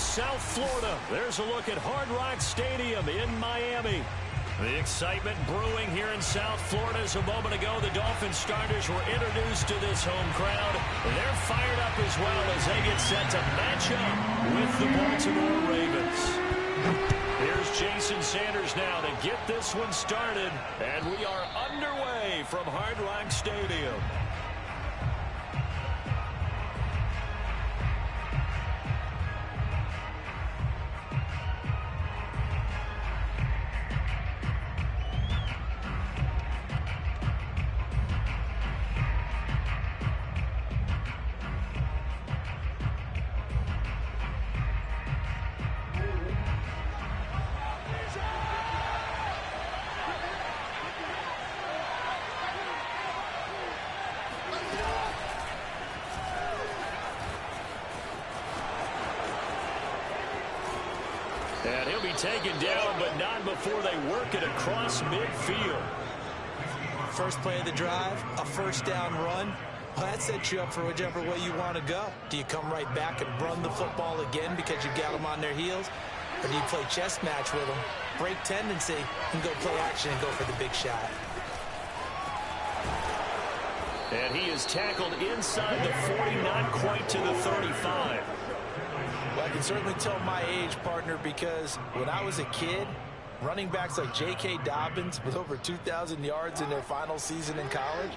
South Florida. There's a look at Hard Rock Stadium in Miami. The excitement brewing here in South Florida as a moment ago. The Dolphins starters were introduced to this home crowd. They're fired up as well as they get set to match up with the Baltimore Ravens. Here's Jason Sanders now to get this one started. And we are underway from Hard Rock Stadium. And he'll be taken down, but not before they work it across midfield. First play of the drive, a first down run. Well, that sets you up for whichever way you want to go. Do you come right back and run the football again because you got them on their heels? Or do you play chess match with them, break tendency, and go play action and go for the big shot? And he is tackled inside the 40, not quite to the 35. Well, I can certainly tell my age, partner, because when I was a kid, running backs like J.K. Dobbins with over 2,000 yards in their final season in college,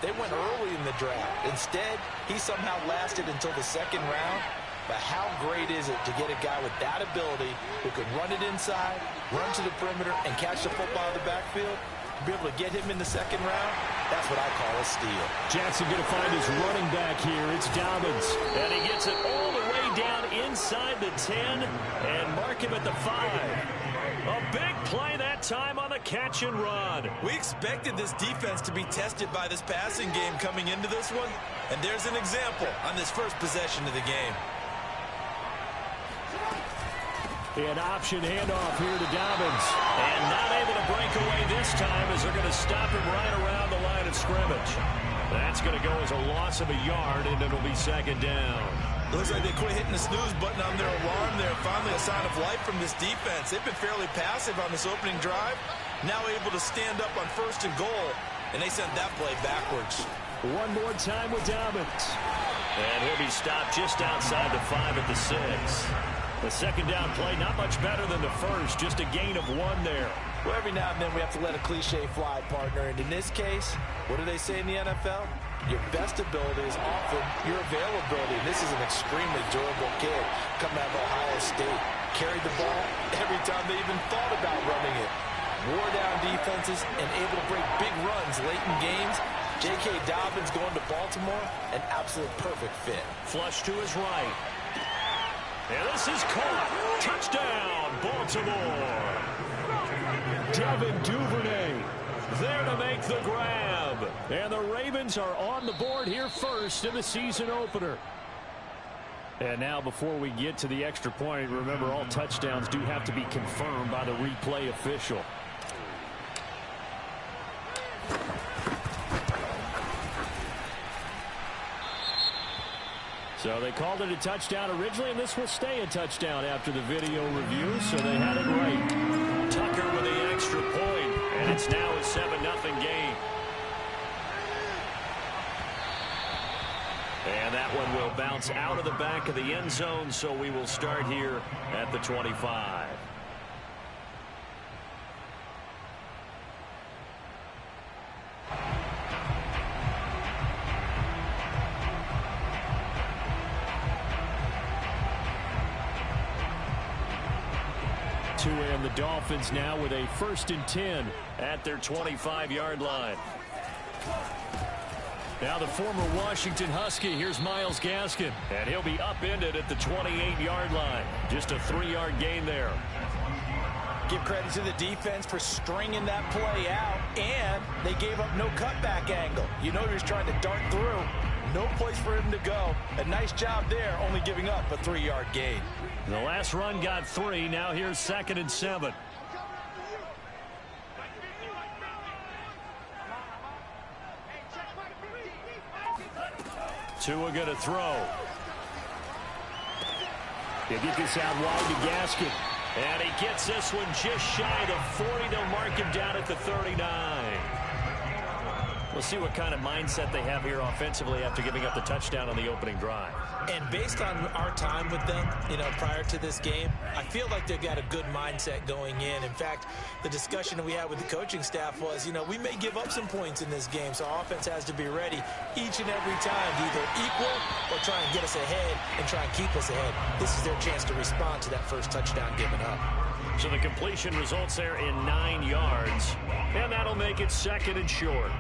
they went early in the draft. Instead, he somehow lasted until the second round. But how great is it to get a guy with that ability who can run it inside, run to the perimeter, and catch the football in the backfield? Be able to get him in the second round, that's what I call a steal. Jackson going to find his running back here. It's Dobbins. And he gets it all the way down inside the 10 and mark him at the 5. A big play that time on the catch and run. We expected this defense to be tested by this passing game coming into this one. And there's an example on this first possession of the game. An option handoff here to Dobbins. And not able to break away this time as they're going to stop him right around the line of scrimmage. That's going to go as a loss of a yard, and it'll be second down. Looks like they quit hitting the snooze button on their alarm there. Finally a sign of life from this defense. They've been fairly passive on this opening drive. Now able to stand up on first and goal, and they sent that play backwards. One more time with Dobbins. And he'll be stopped just outside the 5 at the 6. The second down play, not much better than the first, just a gain of 1 there. Well, every now and then we have to let a cliche fly, partner. And in this case, what do they say in the NFL? Your best ability is often your availability. And this is an extremely durable kid coming out of Ohio State. Carried the ball every time they even thought about running it. Wore down defenses and able to break big runs late in games. J.K. Dobbins going to Baltimore, an absolute perfect fit. Flush to his right. And this is caught. Touchdown, Baltimore. Devin Duvernay there to make the grab. And the Ravens are on the board here first in the season opener. And now before we get to the extra point, remember all touchdowns do have to be confirmed by the replay official. So they called it a touchdown originally, and this will stay a touchdown after the video review, so they had it right. Tucker with the extra point, and it's now a 7-0 game. And that one will bounce out of the back of the end zone, so we will start here at the 25. And the Dolphins now with a 1st and 10 at their 25-yard line. Now the former Washington Husky, here's Myles Gaskin, and he'll be upended at the 28-yard line. Just a 3-yard gain there. Give credit to the defense for stringing that play out, and they gave up no cutback angle. You know he was trying to dart through. No place for him to go. A nice job there, only giving up a 3-yard gain. The last run got 3. Now here's 2nd and 7. Tua going to throw. He'll get this out wide to Gaskin. And he gets this one just shy of the 40. They'll mark him down at the 39. We'll see what kind of mindset they have here offensively after giving up the touchdown on the opening drive. And based on our time with them, prior to this game, I feel like they've got a good mindset going in. In fact, the discussion that we had with the coaching staff was, we may give up some points in this game, so our offense has to be ready each and every time to either equal or try and get us ahead and try and keep us ahead. This is their chance to respond to that first touchdown given up. So the completion results there in 9 yards, and that'll make it 2nd and short.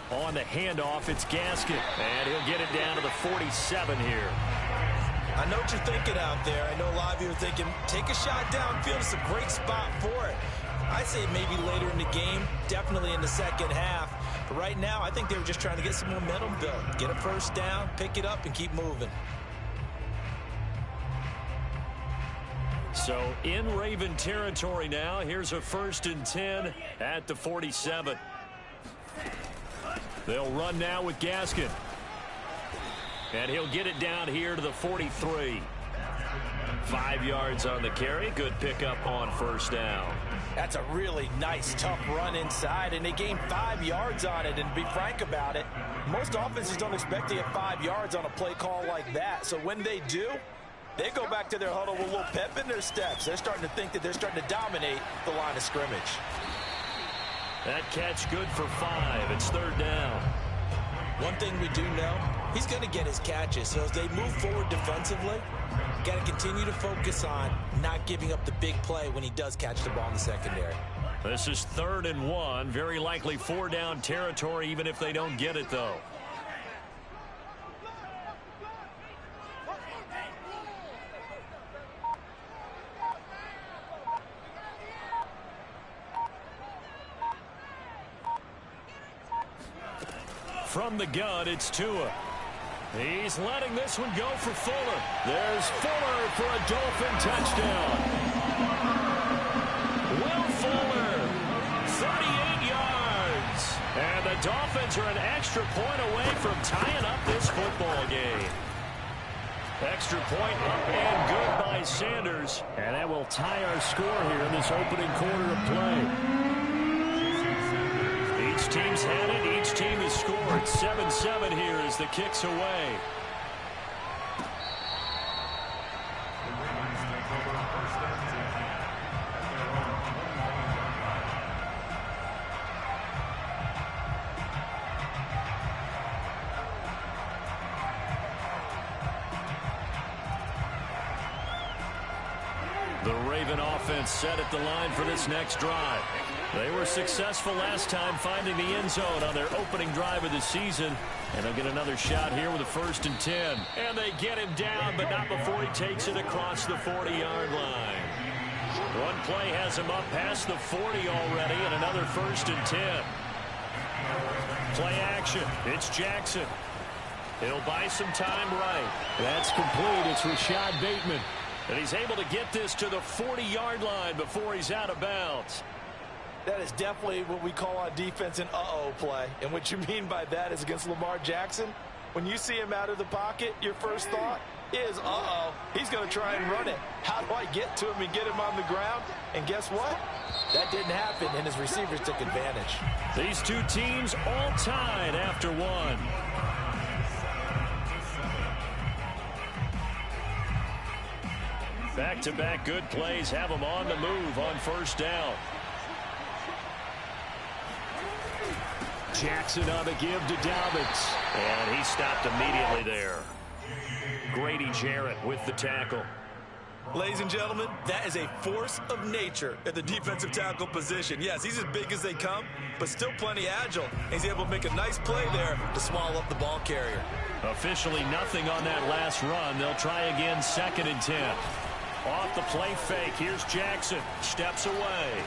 On the handoff, it's Gaskin, and he'll get it down to the 47 here. I know what you're thinking out there. I know a lot of you are thinking, take a shot downfield. It's a great spot for it. I say maybe later in the game, definitely in the second half. But right now, I think they were just trying to get some momentum built. Get a first down, pick it up, and keep moving. So in Raven territory now, here's a 1st and 10 at the 47. They'll run now with Gaskin. And he'll get it down here to the 43. 5 yards on the carry. Good pickup on first down. That's a really nice, tough run inside, and they gained 5 yards on it. And to be frank about it, most offenses don't expect to get 5 yards on a play call like that. So when they do, they go back to their huddle with a little pep in their steps. They're starting to think that they're starting to dominate the line of scrimmage. That catch good for 5. It's 3rd down. One thing we do know, he's going to get his catches. So as they move forward defensively, got to continue to focus on not giving up the big play when he does catch the ball in the secondary. This is 3rd and 1. Very likely 4-down territory, even if they don't get it, though. From the gun, it's Tua. He's letting this one go for Fuller. There's Fuller for a Dolphin touchdown. Will Fuller, 38 yards. And the Dolphins are an extra point away from tying up this football game. Extra point up and good by Sanders. And that will tie our score here in this opening quarter of play. Each team's had it. Each team has scored. 7-7 here as the kick's away. The Raven offense set at the line for this next drive. They were successful last time finding the end zone on their opening drive of the season. And they'll get another shot here with a 1st and 10. And they get him down, but not before he takes it across the 40-yard line. One play has him up past the 40 already, and another 1st and 10. Play action. It's Jackson. He'll buy some time right. That's complete. It's Rashad Bateman. And he's able to get this to the 40-yard line before he's out of bounds. That is definitely what we call on defense an uh-oh play. And what you mean by that is against Lamar Jackson, when you see him out of the pocket, your first thought is, uh-oh, he's going to try and run it. How do I get to him and get him on the ground? And guess what? That didn't happen, and his receivers took advantage. These two teams all tied after one. Back-to-back good plays have them on the move on first down. Jackson on the give to Dobbins. And he stopped immediately there. Grady Jarrett with the tackle. Ladies and gentlemen, that is a force of nature at the defensive tackle position. Yes, he's as big as they come, but still plenty agile. He's able to make a nice play there to swallow up the ball carrier. Officially nothing on that last run. They'll try again, 2nd and 10. Off the play fake, here's Jackson. Steps away.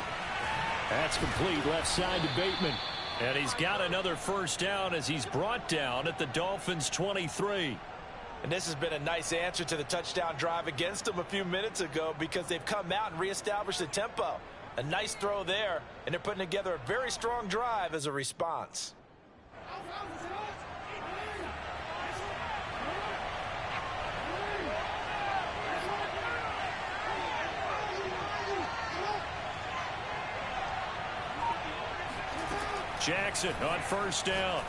That's complete, left side to Bateman. And he's got another first down as he's brought down at the Dolphins' 23. And this has been a nice answer to the touchdown drive against them a few minutes ago because they've come out and reestablished the tempo. A nice throw there, and they're putting together a very strong drive as a response. Jackson on first down.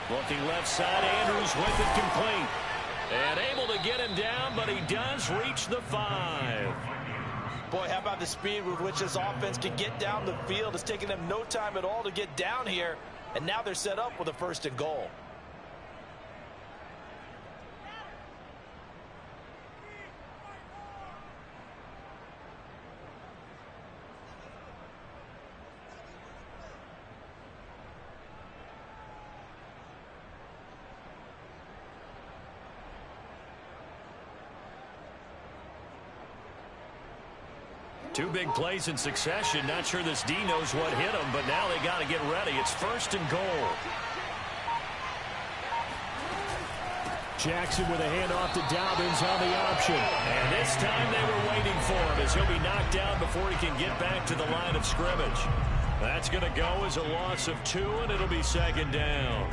Looking left side, Andrews with it complete. And able to get him down, but he does reach the 5. Boy, how about the speed with which this offense can get down the field? It's taken them no time at all to get down here, and now they're set up with a 1st and goal. Two big plays in succession. Not sure this D knows what hit him, but now they got to get ready. It's 1st and goal. Jackson with a handoff to Dobbins on the option. And this time they were waiting for him as he'll be knocked down before he can get back to the line of scrimmage. That's going to go as a loss of 2, and it'll be 2nd down.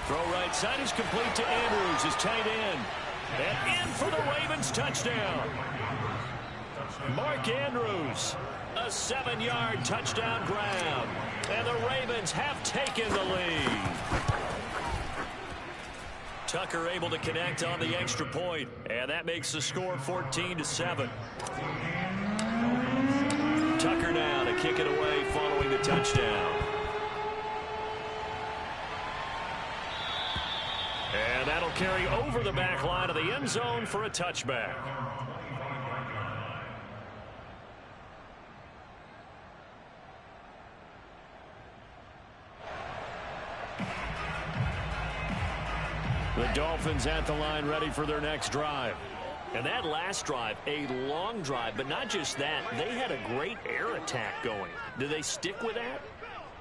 Throw right side is complete to Andrews, his tight end. And in for the Ravens touchdown. Mark Andrews, a 7-yard touchdown grab. And the Ravens have taken the lead. Tucker able to connect on the extra point, and that makes the score 14-7. Tucker now to kick it away following the touchdown. And that'll carry over the back line of the end zone for a touchback. The Dolphins at the line ready for their next drive. And that last drive, a long drive, but not just that. They had a great air attack going. Do they stick with that?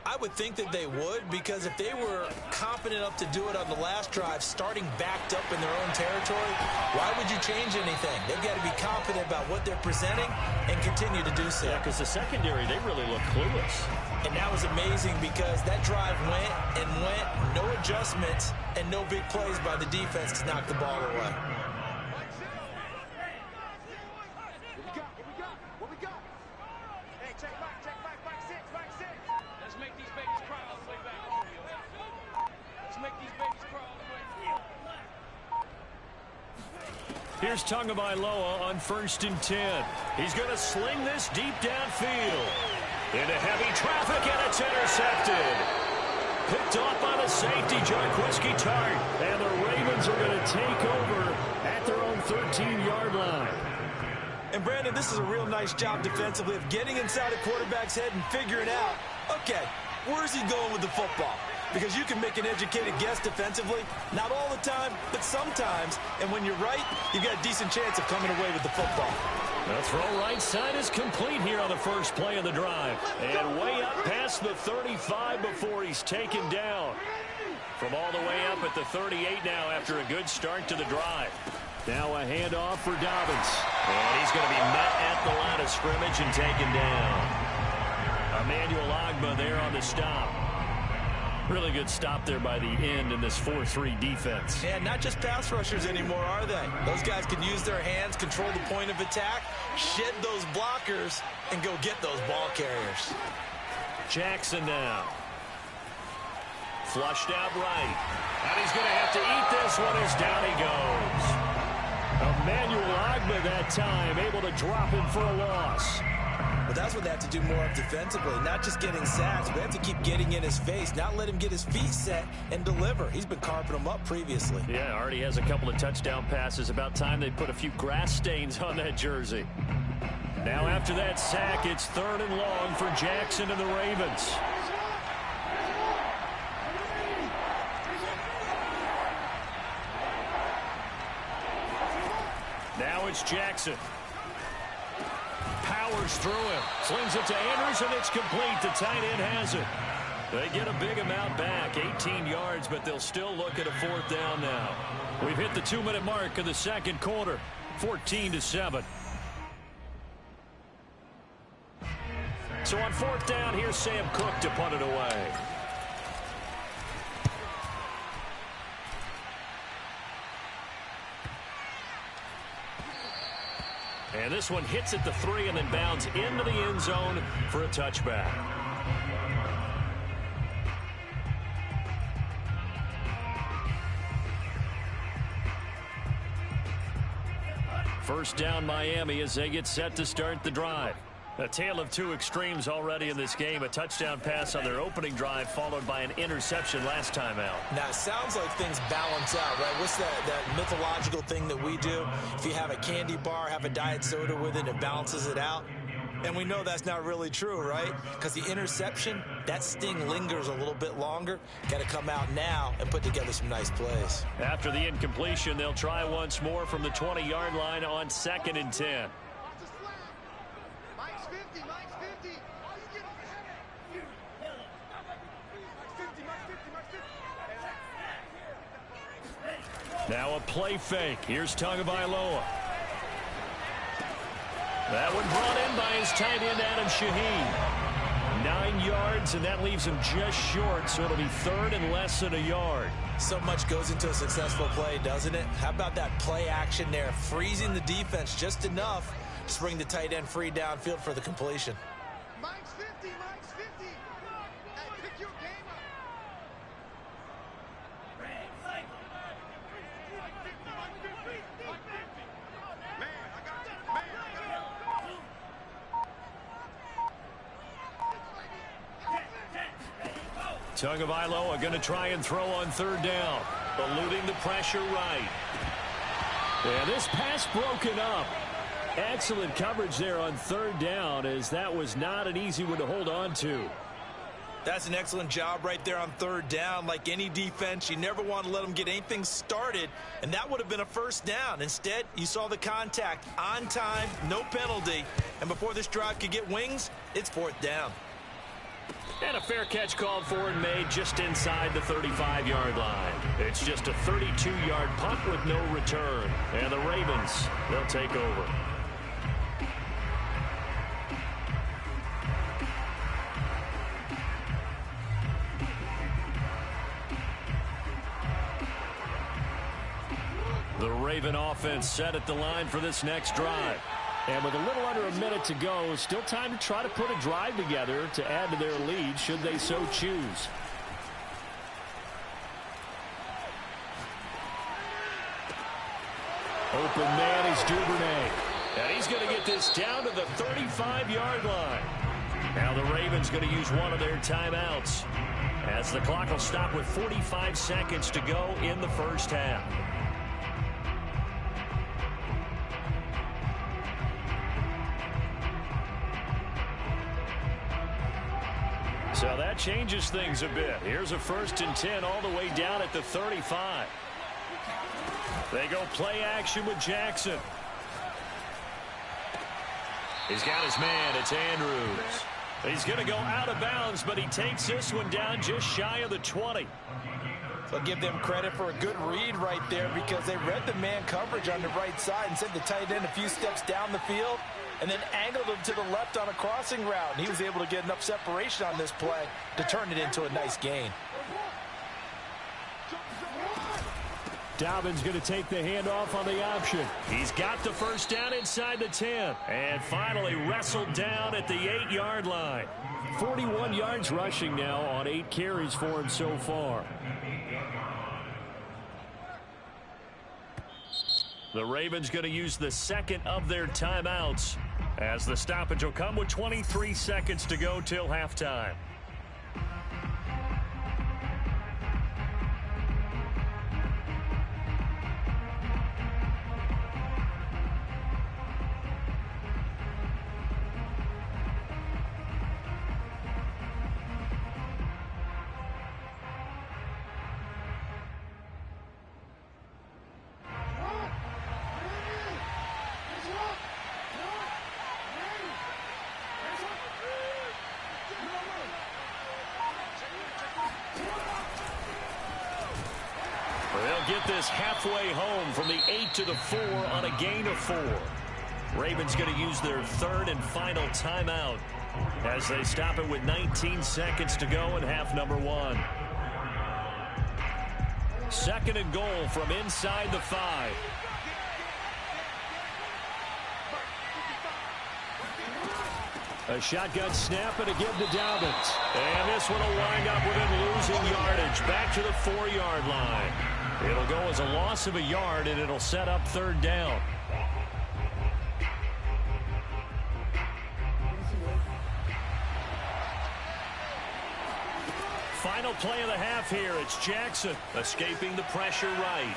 I would think that they would, because if they were confident enough to do it on the last drive, starting backed up in their own territory, why would you change anything? They've got to be confident about what they're presenting and continue to do so. Yeah, because the secondary, they really look clueless. And that was amazing because that drive went and went, no adjustments, and no big plays by the defense to knock the ball away. Here's Tagovailoa on 1st and 10. He's going to sling this deep downfield. Into heavy traffic, and it's intercepted. Picked off by the safety, Jarquiski Tart. And the Ravens are going to take over at their own 13-yard line. And, Brandon, this is a real nice job defensively of getting inside a quarterback's head and figuring out, okay, where's he going with the football? Because you can make an educated guess defensively, not all the time, but sometimes. And when you're right, you've got a decent chance of coming away with the football. The throw right side is complete here on the first play of the drive. And way up past the 35 before he's taken down. From all the way up at the 38 now after a good start to the drive. Now a handoff for Dobbins. And he's going to be met at the line of scrimmage and taken down. Emmanuel Ogbah there on the stop. Really good stop there by the end in this 4-3 defense. Yeah, not just pass rushers anymore, are they? Those guys can use their hands, control the point of attack, shed those blockers, and go get those ball carriers. Jackson now. Flushed out right. And he's going to have to eat this one as down he goes. Emmanuel Ogbah that time able to drop him for a loss. But that's what they have to do more of defensively, not just getting sacks, but they have to keep getting in his face, not let him get his feet set and deliver. He's been carving them up previously. Yeah, already has a couple of touchdown passes. About time they put a few grass stains on that jersey. Now after that sack, it's 3rd and long for Jackson and the Ravens. Now it's Jackson. Powers through him. Slings it to Andrews, and it's complete. The tight end has it. They get a big amount back, 18 yards, but they'll still look at a 4th down now. We've hit the 2-minute mark of the second quarter, 14-7. So on 4th down, here's Sam Cook to punt it away. And this one hits at the 3 and then bounds into the end zone for a touchback. First down Miami as they get set to start the drive. A tale of two extremes already in this game. A touchdown pass on their opening drive followed by an interception last time out. Now, it sounds like things balance out, right? What's that mythological thing that we do? If you have a candy bar, have a diet soda with it, it balances it out. And we know that's not really true, right? Because the interception, that sting lingers a little bit longer. Got to come out now and put together some nice plays. After the incompletion, they'll try once more from the 20-yard line on 2nd and 10. Now a play fake. Here's Tagovailoa. That one brought in by his tight end, Adam Shaheen. 9 yards, and that leaves him just short, so it'll be 3rd and less than a yard. So much goes into a successful play, doesn't it? How about that play action there, freezing the defense just enough to bring the tight end free downfield for the completion. Mike's 50, Mike's 50. Hey, pick your game up. Tagovailoa going to try and throw on 3rd down. Eluding the pressure right. And this pass broken up. Excellent coverage there on 3rd down, as that was not an easy one to hold on to. That's an excellent job right there on 3rd down. Like any defense, you never want to let them get anything started, and that would have been a 1st down. Instead, you saw the contact on time, no penalty, and before this drive could get wings, it's 4th down. And a fair catch called for and made just inside the 35-yard line. It's just a 32-yard punt with no return. And the Ravens, they'll take over. The Raven offense set at the line for this next drive. And with a little under a minute to go, still time to try to put a drive together to add to their lead should they so choose. Open man is Duvernay. And he's going to get this down to the 35-yard line. Now the Ravens going to use one of their timeouts, as the clock will stop with 45 seconds to go in the first half. So that changes things a bit. Here's a 1st and 10 all the way down at the 35. They go play action with Jackson. He's got his man. It's Andrews. He's going to go out of bounds, but he takes this one down just shy of the 20. So I'll give them credit for a good read right there, because they read the man coverage on the right side and sent the tight end a few steps down the field and then angled him to the left on a crossing route. And he was able to get enough separation on this play to turn it into a nice gain. Dobbins going to take the handoff on the option. He's got the 1st down inside the 10. And finally wrestled down at the 8-yard line. 41 yards rushing now on 8 carries for him so far. The Ravens going to use the 2nd of their timeouts, as the stoppage will come with 23 seconds to go till halftime. get this halfway home from the 8 to the 4 on a gain of 4. Ravens going to use their third and final timeout as they stop it with 19 seconds to go in half number 1. Second and goal from inside the 5. A shotgun snap and a give to Dobbins. And this one will wind up with him losing yardage back to the 4-yard line. It'll go as a loss of a yard, and it'll set up third down. Final play of the half here. It's Jackson escaping the pressure right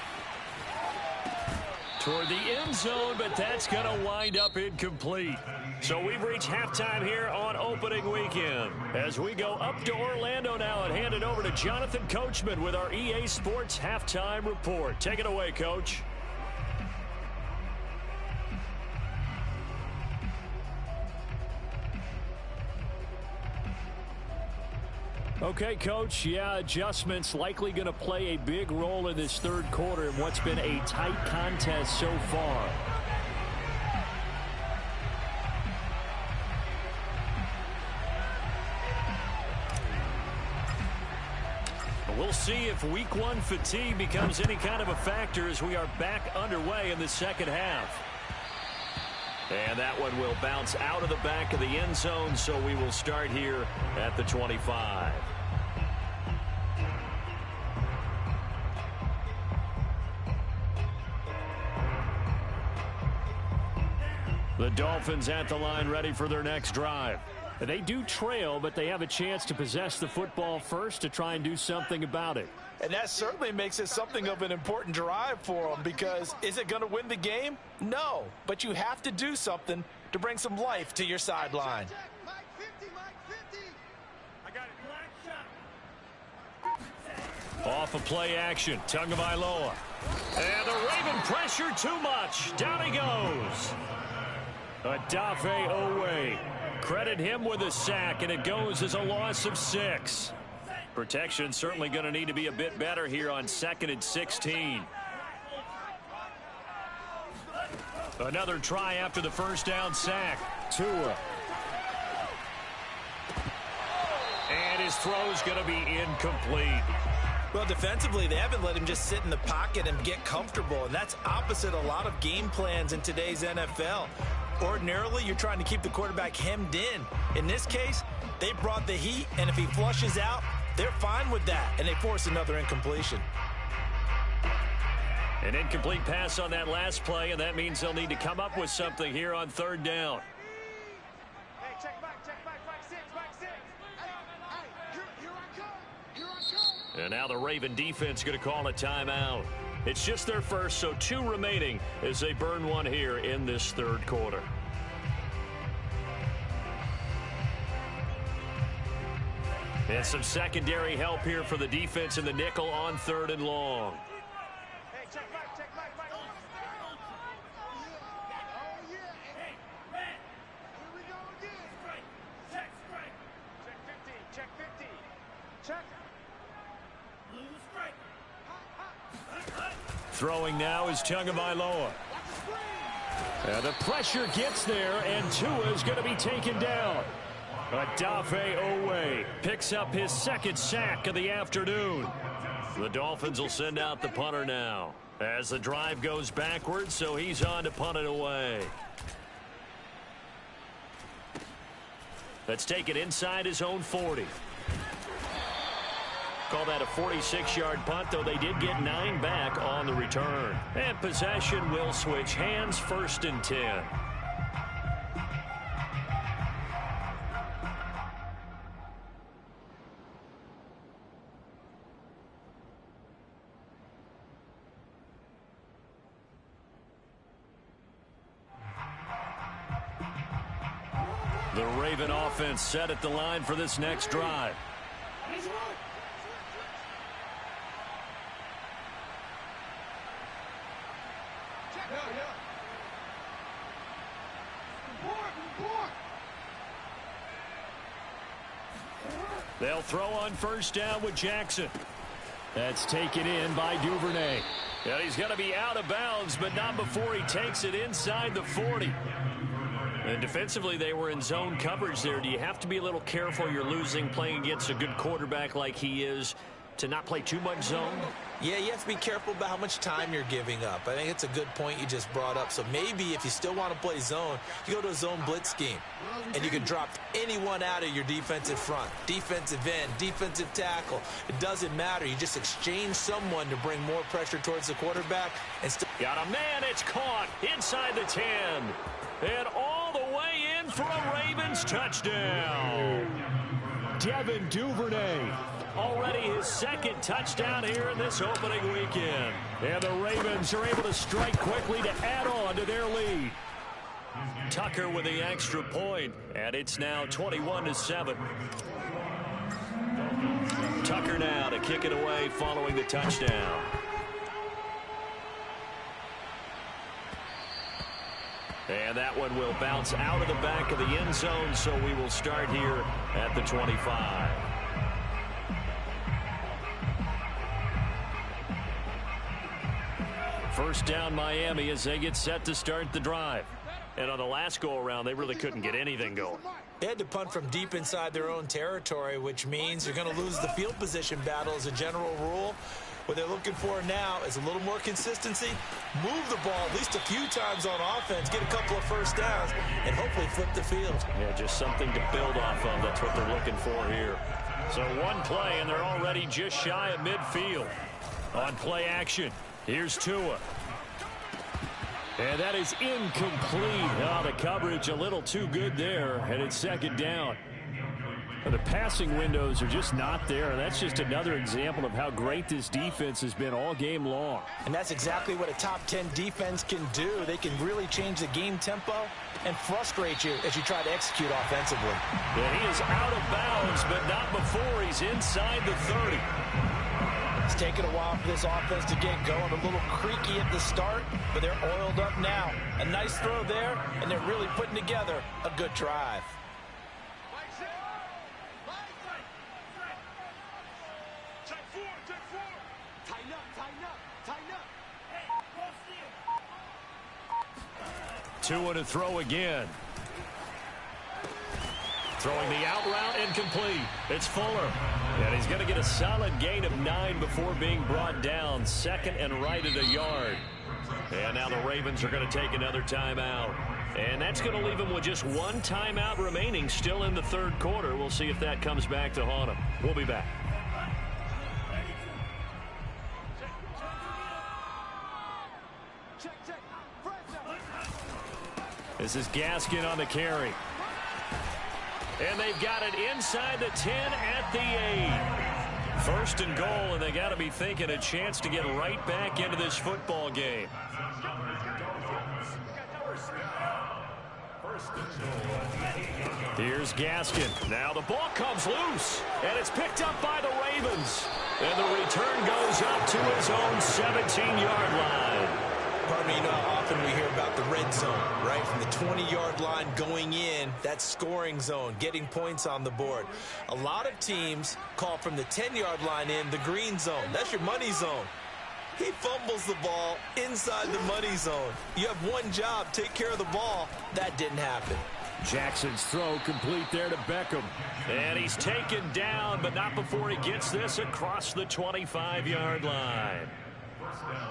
toward the end zone, but that's going to wind up incomplete. So we've reached halftime here on opening weekend. As we go up to Orlando now and hand it over to Jonathan Coachman with our EA Sports Halftime Report. Take it away, Coach. Okay, Coach, yeah, adjustments likely going to play a big role in this third quarter in what's been a tight contest so far. We'll see if week 1 fatigue becomes any kind of a factor as we are back underway in the second half. And that one will bounce out of the back of the end zone, so we will start here at the 25. The Dolphins at the line ready for their next drive. They do trail, but they have a chance to possess the football first to try and do something about it. And that certainly makes it something of an important drive for them, because is it going to win the game? No, but you have to do something to bring some life to your sideline. Mike 50, Mike 50. I got it. Off of play action, Tagovailoa. And the Raven pressure too much. Down he goes. Odafe Owe. Credit him with a sack, and it goes as a loss of 6. Protection certainly going to need to be a bit better here on 2nd and 16. Another try after the first down sack. Tua. And his throw's going to be incomplete. Well, defensively, they haven't let him just sit in the pocket and get comfortable, and that's opposite a lot of game plans in today's NFL. Ordinarily, you're trying to keep the quarterback hemmed in. In this case, they brought the heat, and if he flushes out, they're fine with that, and they force another incompletion. An incomplete pass on that last play, and that means they'll need to come up with something here on third down. Hey, check back, 6. Hey, here I come. And now the Raven defense going to call a timeout. It's just their first, so 2 remaining as they burn one here in this third quarter. And some secondary help here for the defense in the nickel on 3rd and long. Hey, check back. Oh, yeah. Hey, man. Here we go again. Check 50. Check 50. Check. Blue strike. Throwing now is Tagovailoa. And the pressure gets there, and Tua is going to be taken down. Odafe Owe picks up his 2nd sack of the afternoon. The Dolphins will send out the punter now as the drive goes backwards, so he's on to punt it away. Let's take it inside his own 40. Call that a 46-yard punt, though they did get 9 back on the return. And possession will switch hands, 1st and 10. The Raven offense set at the line for this next drive. They'll throw on 1st down with Jackson. That's taken in by Duvernay. And he's going to be out of bounds, but not before he takes it inside the 40. And defensively, they were in zone coverage there. Do you have to be a little careful? You're losing, playing against a good quarterback like he is, to not play too much zone? Yeah, you have to be careful about how much time you're giving up. I think it's a good point you just brought up. So maybe if you still want to play zone, you go to a zone blitz scheme. And you can drop anyone out of your defensive front. Defensive end, defensive tackle. It doesn't matter. You just exchange someone to bring more pressure towards the quarterback. And still got a man. It's caught inside the 10. And all the way in for a Ravens touchdown. Devin Duvernay. Already his second touchdown here in this opening weekend. And the Ravens are able to strike quickly to add on to their lead. Tucker with the extra point, and it's now 21-7. Tucker now to kick it away following the touchdown. And that one will bounce out of the back of the end zone, so we will start here at the 25. First down Miami as they get set to start the drive. And on the last go-around, they really couldn't get anything going. They had to punt from deep inside their own territory, which means you're going to lose the field position battle as a general rule. What they're looking for now is a little more consistency, move the ball at least a few times on offense, get a couple of first downs, and hopefully flip the field. Yeah, just something to build off of. That's what they're looking for here. So one play, and they're already just shy of midfield. On play action, here's Tua. And that is incomplete. Oh, the coverage a little too good there, and it's second down. The passing windows are just not there. That's just another example of how great this defense has been all game long. And that's exactly what a top 10 defense can do. They can really change the game tempo and frustrate you as you try to execute offensively. And he is out of bounds, but not before he's inside the 30. It's taken a while for this offense to get going. A little creaky at the start, but they're oiled up now. A nice throw there, and they're really putting together a good drive. Tua to throw again. Throwing the out route, incomplete. It's Fuller. And he's going to get a solid gain of 9 before being brought down. Second and right at a yard. And now the Ravens are going to take another timeout. And that's going to leave them with just one timeout remaining still in the third quarter. We'll see if that comes back to haunt them. We'll be back. This is Gaskin on the carry. And they've got it inside the 10 at the 8. First and goal, and they got to be thinking a chance to get right back into this football game. Here's Gaskin. Now the ball comes loose, and it's picked up by the Ravens. And the return goes up to his own 17-yard line. Pardon me, you know how often we hear about the red zone, right? From the 20-yard line going in, that scoring zone, getting points on the board. A lot of teams call from the 10-yard line in the green zone. That's your money zone. He fumbles the ball inside the money zone. You have one job, take care of the ball. That didn't happen. Jackson's throw complete there to Beckham. And he's taken down, but not before he gets this across the 25-yard line.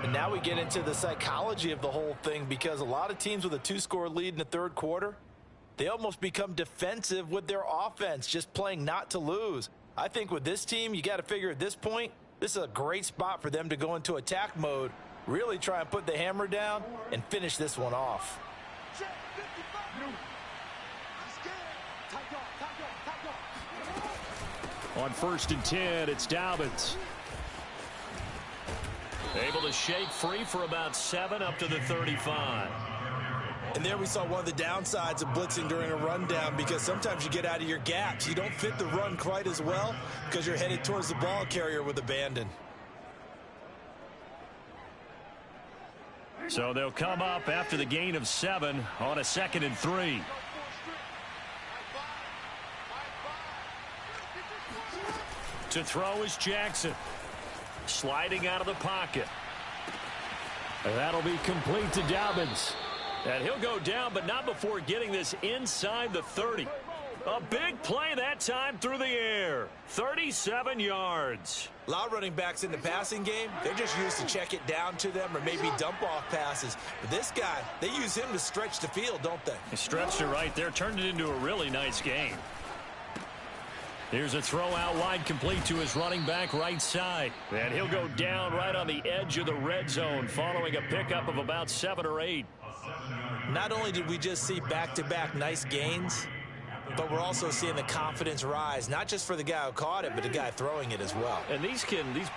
And now we get into the psychology of the whole thing, because a lot of teams with a 2-score lead in the third quarter, they almost become defensive with their offense, just playing not to lose. I think with this team, you got to figure at this point, this is a great spot for them to go into attack mode, really try and put the hammer down and finish this one off. On 1st and 10, it's Dobbins. Able to shake free for about 7 up to the 35. And there we saw one of the downsides of blitzing during a rundown, because sometimes you get out of your gaps. You don't fit the run quite as well because you're headed towards the ball carrier with abandon. So they'll come up after the gain of 7 on a 2nd and 3. To throw is Jackson. Sliding out of the pocket. That'll be complete to Dobbins. And he'll go down, but not before getting this inside the 30. A big play that time through the air. 37 yards. A lot of running backs in the passing game, they're just used to check it down to them or maybe dump off passes. But this guy, they use him to stretch the field, don't they? He stretched it right there, turned it into a really nice game. Here's a throw out wide, complete to his running back right side. And he'll go down right on the edge of the red zone following a pickup of about 7 or 8. Not only did we just see back-to-back nice gains, but we're also seeing the confidence rise, not just for the guy who caught it, but the guy throwing it as well. And these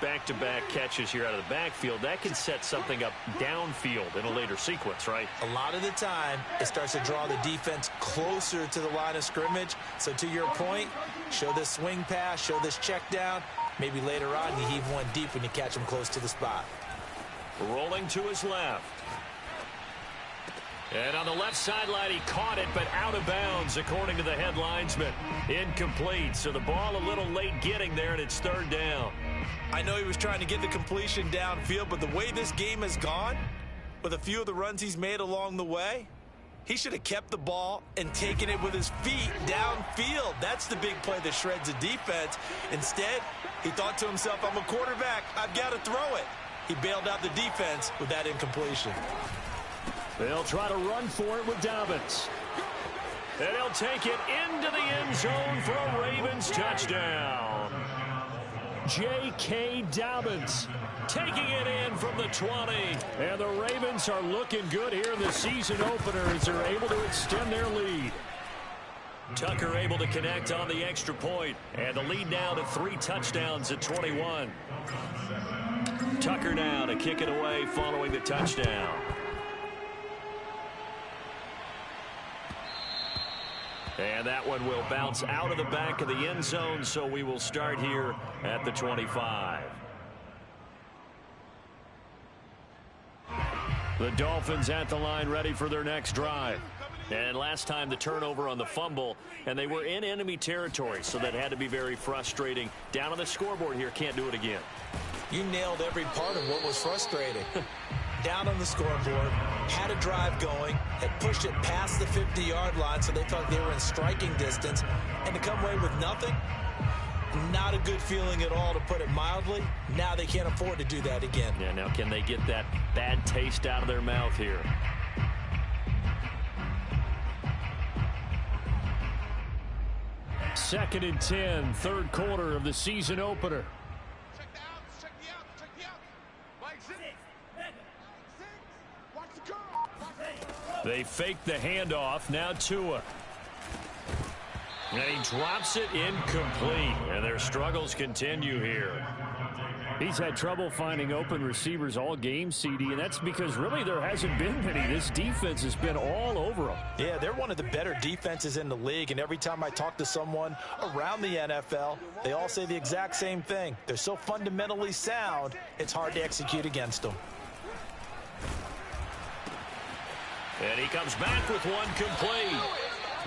back-to-back catches here out of the backfield, that can set something up downfield in a later sequence, right? A lot of the time, it starts to draw the defense closer to the line of scrimmage. So to your point, show this swing pass, show this check down. Maybe later on you heave one deep when you catch him close to the spot. Rolling to his left. And on the left sideline, he caught it, but out of bounds, according to the head linesman. Incomplete, so the ball a little late getting there, and it's 3rd down. I know he was trying to get the completion downfield, but the way this game has gone, with a few of the runs he's made along the way, he should have kept the ball and taken it with his feet downfield. That's the big play that shreds the defense. Instead, he thought to himself, I'm a quarterback, I've got to throw it. He bailed out the defense with that incompletion. They'll try to run for it with Dobbins. And he'll take it into the end zone for a Ravens touchdown. J.K. Dobbins taking it in from the 20. And the Ravens are looking good here in the season opener as they're able to extend their lead. Tucker able to connect on the extra point. And the lead now to 3 touchdowns at 21. Tucker now to kick it away following the touchdown. And that one will bounce out of the back of the end zone, so we will start here at the 25. The Dolphins at the line ready for their next drive. And last time the turnover on the fumble, and they were in enemy territory, so that had to be very frustrating. Down on the scoreboard here, can't do it again. You nailed every part of what was frustrating. Down on the scoreboard, had a drive going, had pushed it past the 50-yard line, so they thought they were in striking distance, and to come away with nothing, not a good feeling at all, to put it mildly. Now they can't afford to do that again. Yeah, now can they get that bad taste out of their mouth here? Second and 10, 3rd quarter of the season opener. Check the outs, check the outs, check the outs. Mike 6. Watch the curl. They fake the handoff. Now Tua. And he drops it incomplete. And their struggles continue here. He's had trouble finding open receivers all game, CD, and that's because really there hasn't been many. This defense has been all over them. Yeah, they're one of the better defenses in the league, and every time I talk to someone around the NFL, they all say the exact same thing. They're so fundamentally sound, it's hard to execute against them. And he comes back with one complete.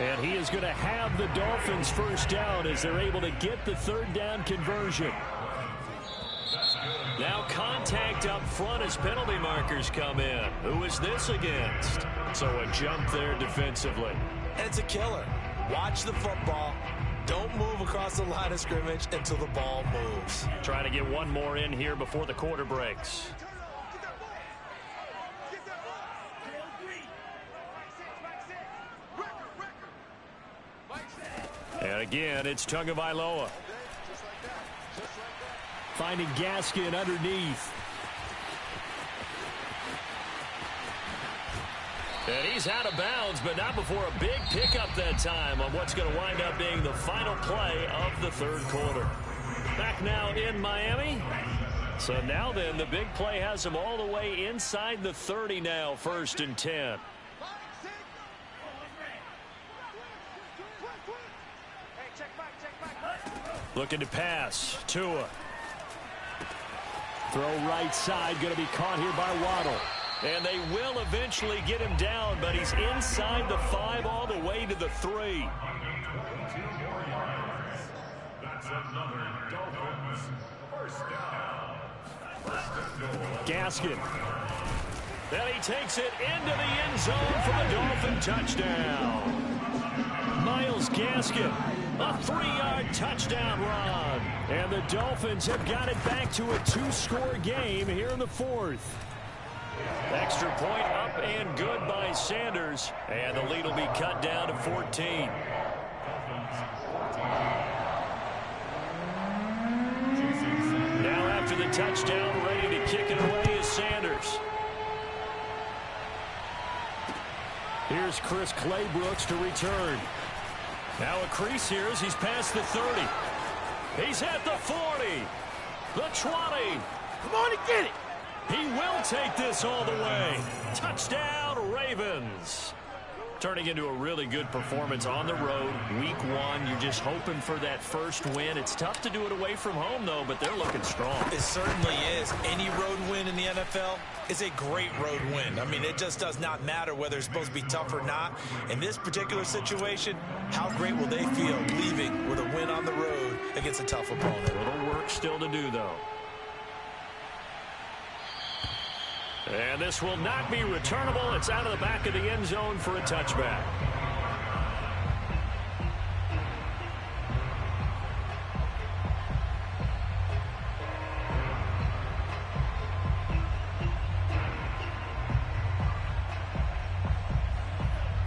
And he is going to have the Dolphins first down as they're able to get the 3rd down conversion. Now contact up front as penalty markers come in. Who is this against? So a jump there defensively. And it's a killer. Watch the football. Don't move across the line of scrimmage until the ball moves. Trying to get one more in here before the quarter breaks. And again, it's Tagovailoa. Finding Gaskin underneath. And he's out of bounds, but not before a big pickup that time on what's going to wind up being the final play of the 3rd quarter. Back now in Miami. So now then, the big play has them all the way inside the 30 now, 1st and 10. Looking to pass. Tua. Throw right side, going to be caught here by Waddle. And they will eventually get him down, but he's inside the 5 all the way to the 3. Gaskin. And he takes it into the end zone for the Dolphin touchdown. Myles Gaskin, a 3-yard touchdown run. And the Dolphins have got it back to a 2-score game here in the fourth. Extra point up and good by Sanders. And the lead will be cut down to 14. Now after the touchdown, ready to kick it away is Sanders. Here's Chris Claybrooks to return. Now a crease here as he's past the 30. He's at the 40. The 20. Come on and get it. He will take this all the way. Touchdown, Ravens. Turning into a really good performance on the road. Week 1, you're just hoping for that first win. It's tough to do it away from home, though, but they're looking strong. It certainly is. Any road win in the NFL is a great road win. I mean, it just does not matter whether it's supposed to be tough or not. In this particular situation, how great will they feel leaving with a win on the road against a tough opponent? A little work still to do, though. And this will not be returnable. It's out of the back of the end zone for a touchback.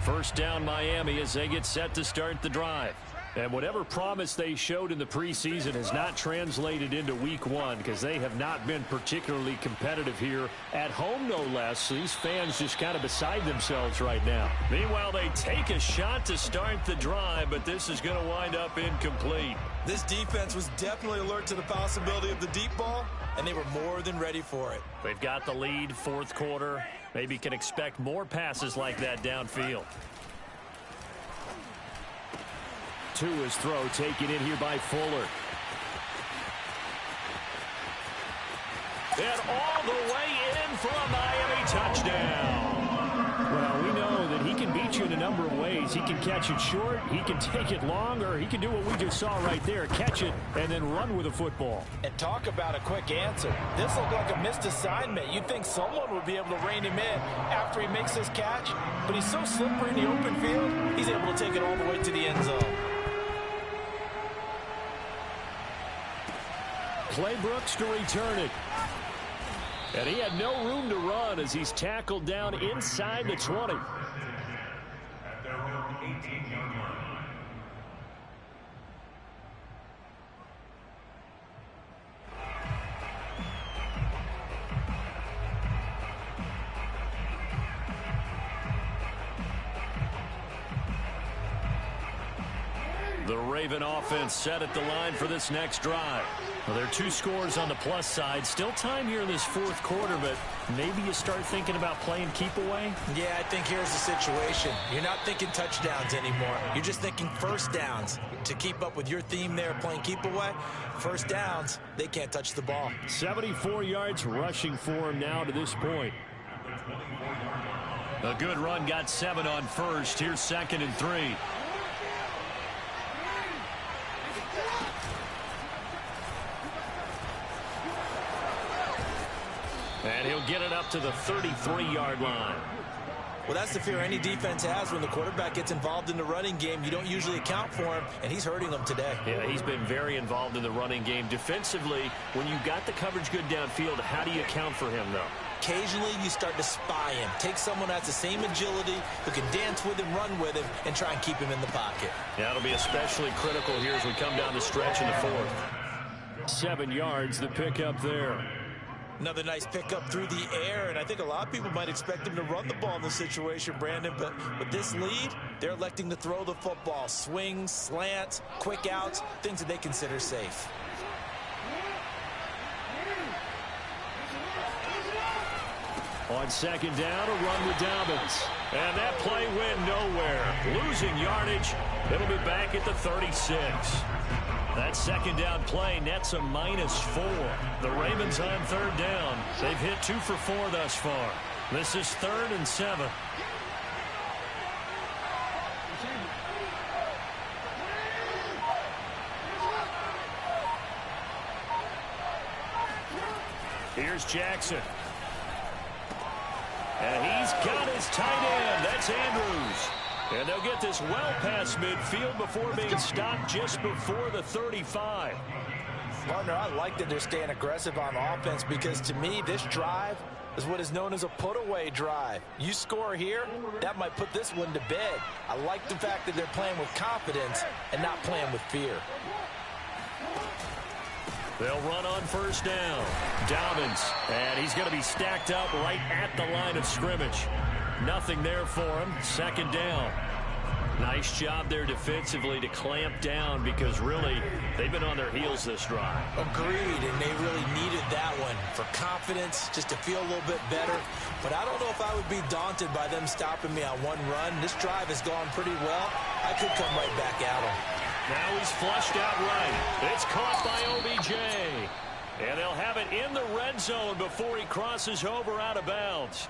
First down, Miami, as they get set to start the drive. And whatever promise they showed in the preseason has not translated into week 1 because they have not been particularly competitive here at home, no less. So these fans just kind of beside themselves right now. Meanwhile, they take a shot to start the drive, but this is going to wind up incomplete. This defense was definitely alert to the possibility of the deep ball, and they were more than ready for it. They've got the lead, fourth quarter. Maybe can expect more passes like that downfield. To his throw, taken in here by Fuller. And all the way in for a Miami touchdown. Well, we know that he can beat you in a number of ways. He can catch it short, he can take it long, or he can do what we just saw right there, catch it and then run with a football. And talk about a quick answer. This looked like a missed assignment. You'd think someone would be able to rein him in after he makes this catch, but he's so slippery in the open field, he's able to take it all the way to the end zone. Claybrooks to return it. And he had no room to run as he's tackled down inside the 20. At their own 18-yard line. The Raven offense set at the line for this next drive. Well, there are 2 scores on the plus side. Still time here in this fourth quarter, but maybe you start thinking about playing keep away? Yeah, I think here's the situation. You're not thinking touchdowns anymore. You're just thinking first downs. To keep up with your theme there, playing keep away, first downs, they can't touch the ball. 74 yards rushing for him now to this point. A good run, got 7 on first. Here's 2nd and 3. And he'll get it up to the 33-yard line. Well, that's the fear any defense has when the quarterback gets involved in the running game. You don't usually account for him, and he's hurting them today. Yeah, he's been very involved in the running game. Defensively, when you got the coverage good downfield, how do you account for him, though? Occasionally, you start to spy him. Take someone that's the same agility, who can dance with him, run with him, and try and keep him in the pocket. Yeah, it'll be especially critical here as we come down the stretch in the fourth. 7 yards, the pickup there. Another nice pickup through the air, and I think a lot of people might expect him to run the ball in this situation, Brandon, but with this lead, they're electing to throw the football. Swings, slants, quick outs, things that they consider safe. On 2nd down, a run with Dobbins. And that play went nowhere. Losing yardage. It'll be back at the 36. That 2nd down play nets a -4. The Ravens on 3rd down. They've hit 2 for 4 thus far. This is 3rd and 7. Here's Jackson. And he's got his tight end. That's Andrews. And they'll get this well past midfield before being stopped just before the 35. Partner, I like that they're staying aggressive on offense because to me, this drive is what is known as a put-away drive. You score here, that might put this one to bed. I like the fact that they're playing with confidence and not playing with fear. They'll run on first down. Dobbins, and he's going to be stacked up right at the line of scrimmage. Nothing there for him. Second down. Nice job there defensively to clamp down because really they've been on their heels this drive. Agreed, and they really needed that one for confidence, just to feel a little bit better. But I don't know if I would be daunted by them stopping me on one run. This drive has gone pretty well. I could come right back at them. Now he's flushed out right. It's caught by OBJ. And they'll have it in the red zone before he crosses over out of bounds.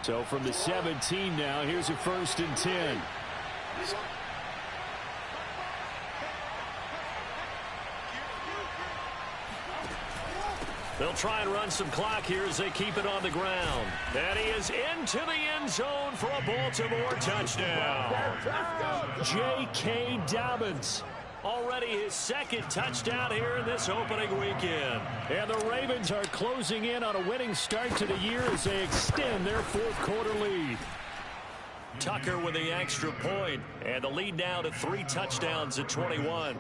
So from the 17 now, here's a 1st and 10. They'll try and run some clock here as they keep it on the ground. And he is into the end zone for a Baltimore touchdown. J.K. Dobbins. Already his second touchdown here in this opening weekend. And the Ravens are closing in on a winning start to the year as they extend their 4th quarter lead. Tucker with the extra point, and the lead now to 3 touchdowns at 21.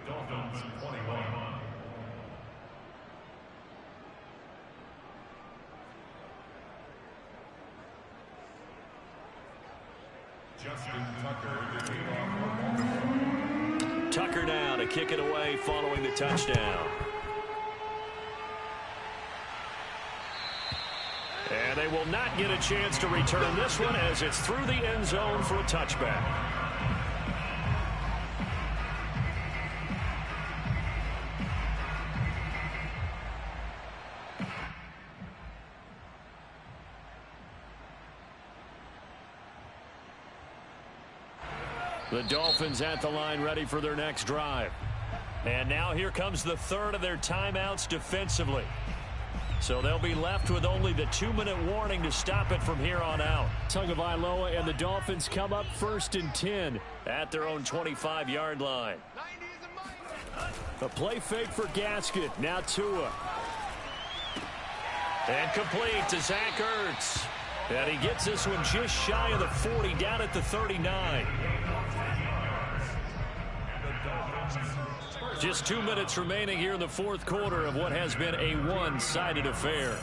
Dolphins 21. Justin Tucker to kick off for Baltimore. Tucker now to kick it away following the touchdown. And they will not get a chance to return this one as it's through the end zone for a touchback. The Dolphins at the line ready for their next drive. And now here comes the 3rd of their timeouts defensively. So they'll be left with only the 2-minute warning to stop it from here on out. Tagovailoa and the Dolphins come up 1st and 10 at their own 25-yard line. A play fake for Gasket. Now Tua. And complete to Zach Ertz. And he gets this one just shy of the 40, down at the 39. Just 2 minutes remaining here in the 4th quarter of what has been a one-sided affair.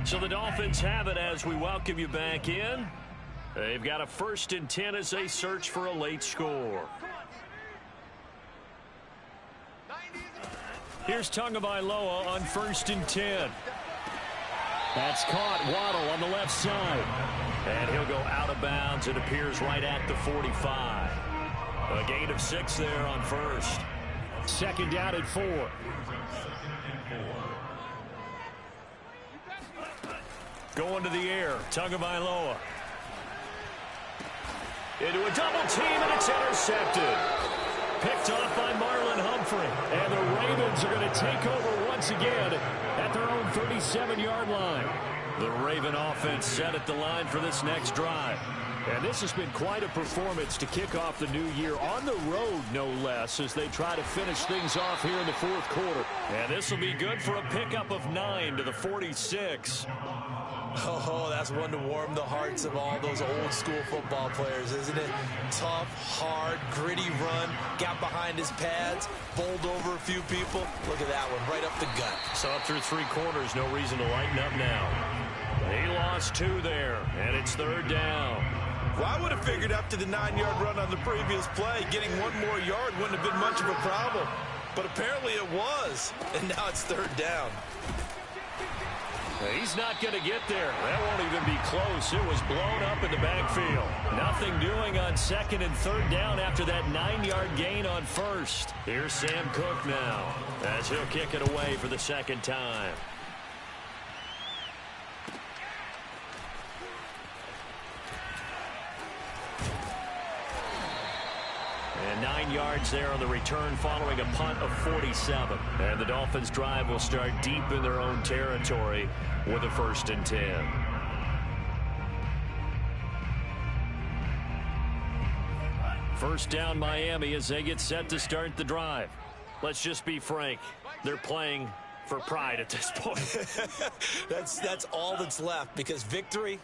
So the Dolphins have it as we welcome you back in. They've got a 1st and 10 as they search for a late score. Here's Tagovailoa on 1st and 10. That's caught. Waddle on the left side. And he'll go out of bounds. It appears right at the 45. A gain of 6 there on 1st. 2nd down at 4. Going to the air. Tagovailoa. Into a double team, and it's intercepted. Picked off by Marlon Humphrey. And the Ravens are going to take over once again at their own 37-yard line. The Raven offense set at the line for this next drive. And this has been quite a performance to kick off the new year on the road, no less, as they try to finish things off here in the 4th quarter. And this will be good for a pickup of 9 to the 46. Oh, that's one to warm the hearts of all those old-school football players, isn't it? Tough, hard, gritty run, got behind his pads, bowled over a few people. Look at that one, right up the gut. So up through 3 quarters, no reason to lighten up now. He lost 2 there, and it's 3rd down. Well, I would have figured up to the 9-yard run on the previous play. Getting 1 more yard wouldn't have been much of a problem. But apparently it was, and now it's 3rd down. He's not going to get there. That won't even be close. It was blown up in the backfield. Nothing doing on 2nd and 3rd down after that 9-yard gain on 1st. Here's Sam Cook now as he'll kick it away for the 2nd time. And 9 yards there on the return following a punt of 47. And the Dolphins' drive will start deep in their own territory with a 1st and 10. First down Miami as they get set to start the drive. Let's just be frank. They're playing for pride at this point. That's all that's left, because victory,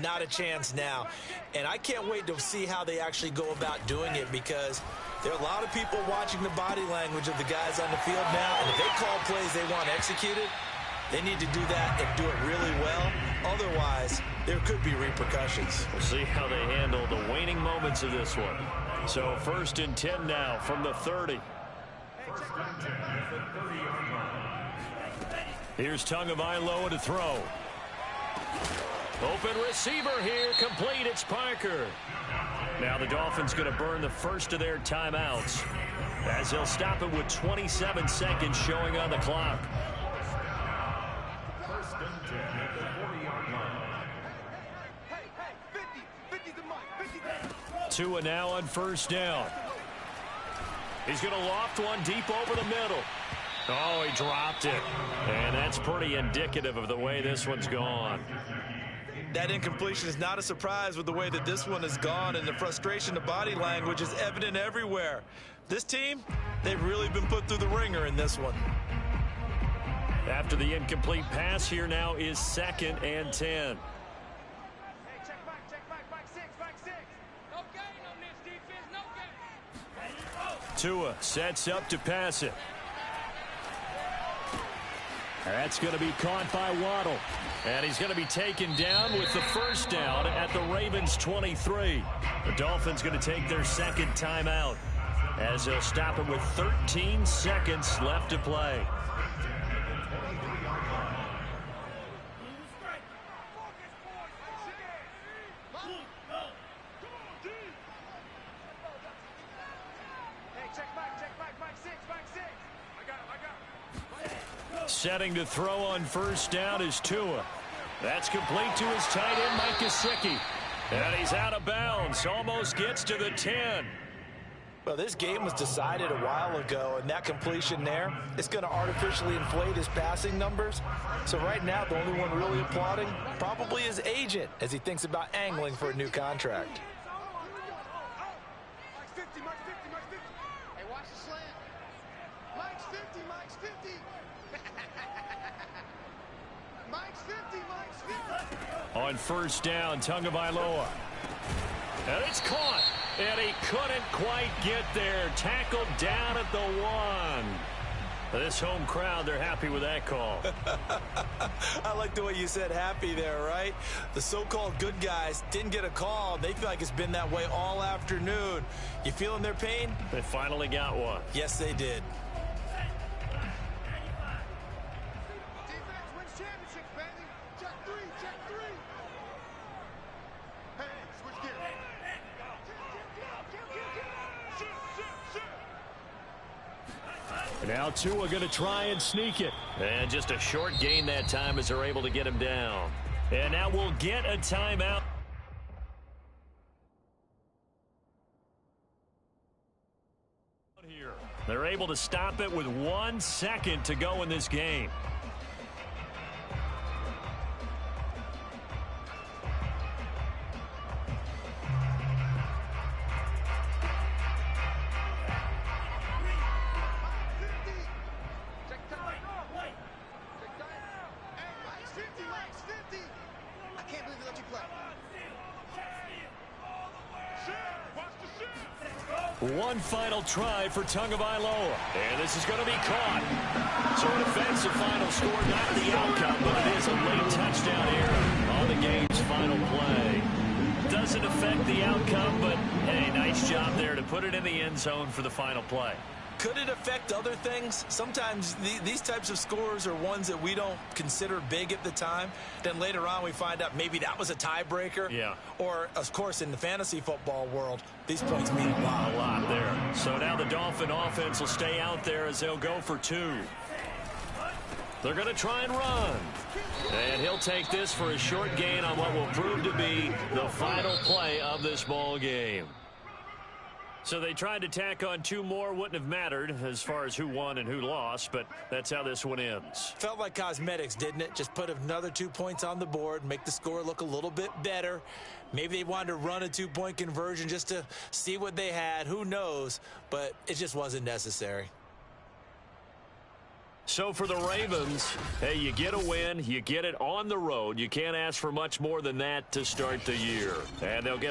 not a chance now. And I can't wait to see how they actually go about doing it, because there are a lot of people watching the body language of the guys on the field now, and if they call plays they want executed, they need to do that and do it really well. Otherwise, there could be repercussions. We'll see how they handle the waning moments of this one. So 1st and 10 now from the 30. Here's Tagovailoa to throw. Open receiver here, complete. It's Parker. Now the Dolphins going to burn the first of their timeouts as they'll stop it with 27 seconds showing on the clock. 1st and 10 at the 40-yard line. Hey, 50 the mic, 50. Tua now on 1st down. He's going to loft one deep over the middle. Oh, he dropped it. And that's pretty indicative of the way this one's gone. That incompletion is not a surprise with the way that this one has gone, and the frustration, the body language is evident everywhere. This team, they've really been put through the ringer in this one. After the incomplete pass, here now is 2nd and 10. Hey, check back, 6. No gain on this defense, no gain. Tua sets up to pass it. That's going to be caught by Waddle. And he's going to be taken down with the 1st down at the Ravens' 23. The Dolphins going to take their 2nd timeout as they'll stop it with 13 seconds left to play. Setting to throw on 1st down is Tua. That's complete to his tight end, Mike Gesicki. And he's out of bounds. Almost gets to the 10. Well, this game was decided a while ago, and that completion there is going to artificially inflate his passing numbers. So right now, the only one really applauding probably his agent as he thinks about angling for a new contract. Mike's 50. Hey, watch the slant. Mike's 50. Mike's 50. On 1st down, Tagovailoa. And it's caught. And he couldn't quite get there. Tackled down at the 1. This home crowd, they're happy with that call. I like the way you said happy there, right? The so-called good guys didn't get a call. They feel like it's been that way all afternoon. You feeling their pain? They finally got one. Yes, they did. Defense wins championships, baby. Check 3. Hey, switch gears. Now Tua going to try and sneak it. And just a short gain that time as they're able to get him down. And now we'll get a timeout. Here, they're able to stop it with 1 second to go in this game. One final try for Tagovailoa. And this is going to be caught. So an offensive final score, not the outcome, but it is a late touchdown error on the game's final play. Doesn't affect the outcome, but hey, nice job there to put it in the end zone for the final play. Could it affect other things? Sometimes these types of scores are ones that we don't consider big at the time. Then later on we find out maybe that was a tiebreaker. Yeah. Or, of course, in the fantasy football world, these points mean a lot. A lot there. So now the Dolphin offense will stay out there as they'll go for 2. They're going to try and run. And he'll take this for a short gain on what will prove to be the final play of this ball game. So they tried to tack on 2 more. Wouldn't have mattered as far as who won and who lost, but that's how this one ends. Felt like cosmetics, didn't it? Just put another 2 points on the board, make the score look a little bit better. Maybe they wanted to run a 2-point conversion just to see what they had. Who knows? But it just wasn't necessary. So for the Ravens, hey, you get a win, you get it on the road. You can't ask for much more than that to start the year. And they'll get